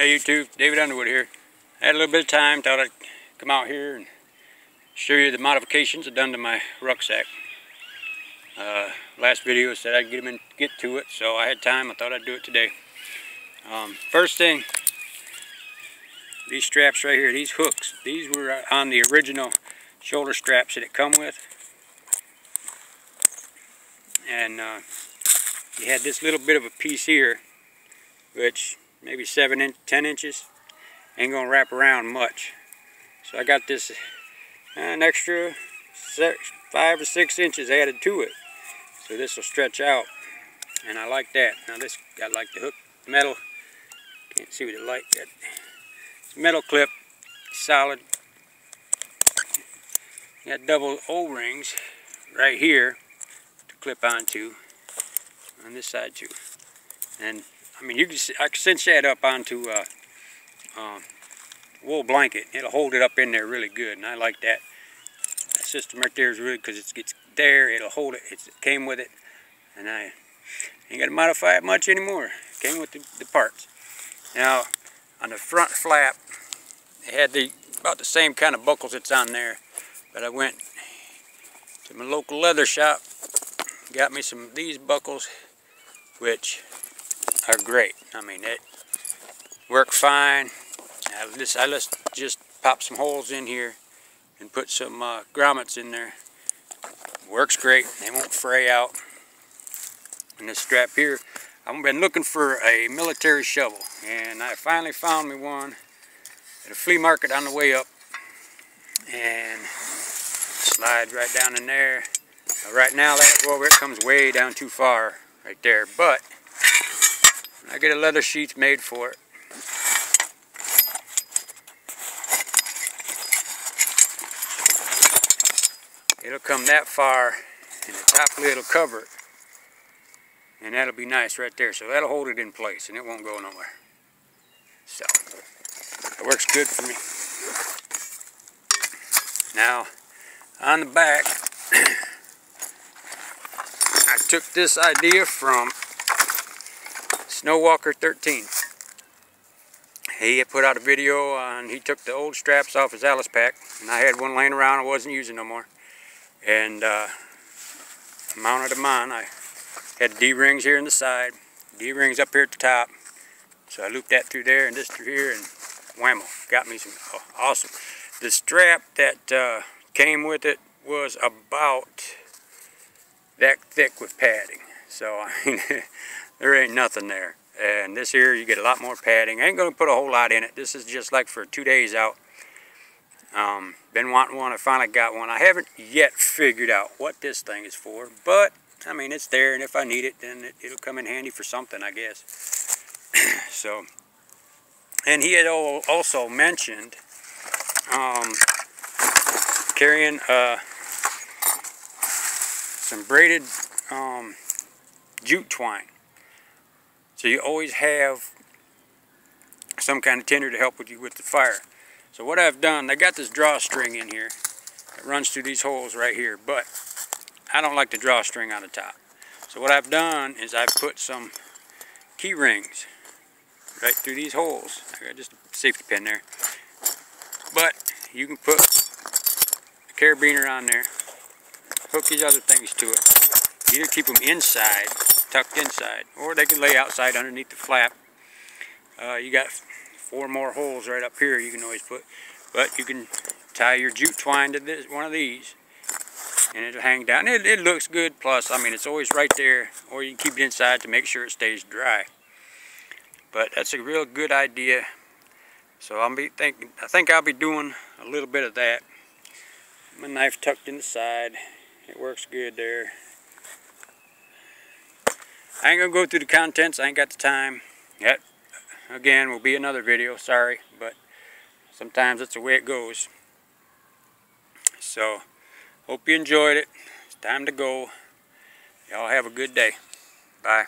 Hey YouTube, David Underwood here. I had a little bit of time, thought I'd come out here and show you the modifications I've done to my rucksack. Last video said I'd get to it, so I had time. I thought I'd do it today. First thing, these straps right here, these hooks, these were on the original shoulder straps that it come with. And you had this little bit of a piece here, which maybe 10 inches, ain't gonna wrap around much. So I got this an extra 5 or 6 inches added to it, so this will stretch out, and I like that. Now this, I like the hook metal. Can't see what it like that. It's metal clip, solid. Got double O-rings right here to clip onto on this side too, and I mean, I can cinch that up onto a wool blanket. It'll hold it up in there really good, and I like that. That system right there is really, because it's there, it'll hold it. It came with it, and I ain't got to modify it much anymore. It came with the parts. Now, on the front flap, it had about the same kind of buckles that's on there, but I went to my local leather shop, got me some of these buckles, which are great. I mean, it worked fine. I just pop some holes in here and put some grommets in there. Works great. They won't fray out. And this strap here, I've been looking for a military shovel, and I finally found me one at a flea market on the way up, and slides right down in there. Right now, it comes way down too far right there, but I get a leather sheath made for it. It'll come that far, and the top lid will cover it, and that'll be nice right there. So that'll hold it in place, and it won't go nowhere. So it works good for me. Now on the back, I took this idea from Snowwalker 13. He had put out a video on, he took the old straps off his Alice pack, and I had one laying around I wasn't using no more, and mounted them on. I had D-rings here in the side, D-rings up here at the top, so I looped that through there and this through here, and whammo, got me some awesome. The strap that came with it was about that thick with padding, so I mean there ain't nothing there. And this here, you get a lot more padding. I ain't gonna put a whole lot in it. This is just like for 2 days out. Been wanting one, I finally got one. I haven't yet figured out what this thing is for, but I mean, it's there, and if I need it, then it'll come in handy for something, I guess. So, and he had also mentioned carrying some braided jute twine. So you always have some kind of tinder to help you with the fire. So what I've done, I got this drawstring in here that runs through these holes right here, but I don't like the drawstring on the top. So what I've done is I've put some key rings right through these holes. I got just a safety pin there, but you can put a carabiner on there, hook these other things to it. Either keep them inside, tucked inside, or they can lay outside underneath the flap. You got 4 more holes right up here you can always put, but you can tie your jute twine to one of these, and it'll hang down. It looks good, plus I mean it's always right there, or you can keep it inside to make sure it stays dry. But that's a real good idea. So I think I'll be doing a little bit of that. My knife tucked in the side, it works good there. I ain't gonna go through the contents, I ain't got the time. That, again, will be another video, sorry, but sometimes that's the way it goes. So, hope you enjoyed it. It's time to go. Y'all have a good day. Bye.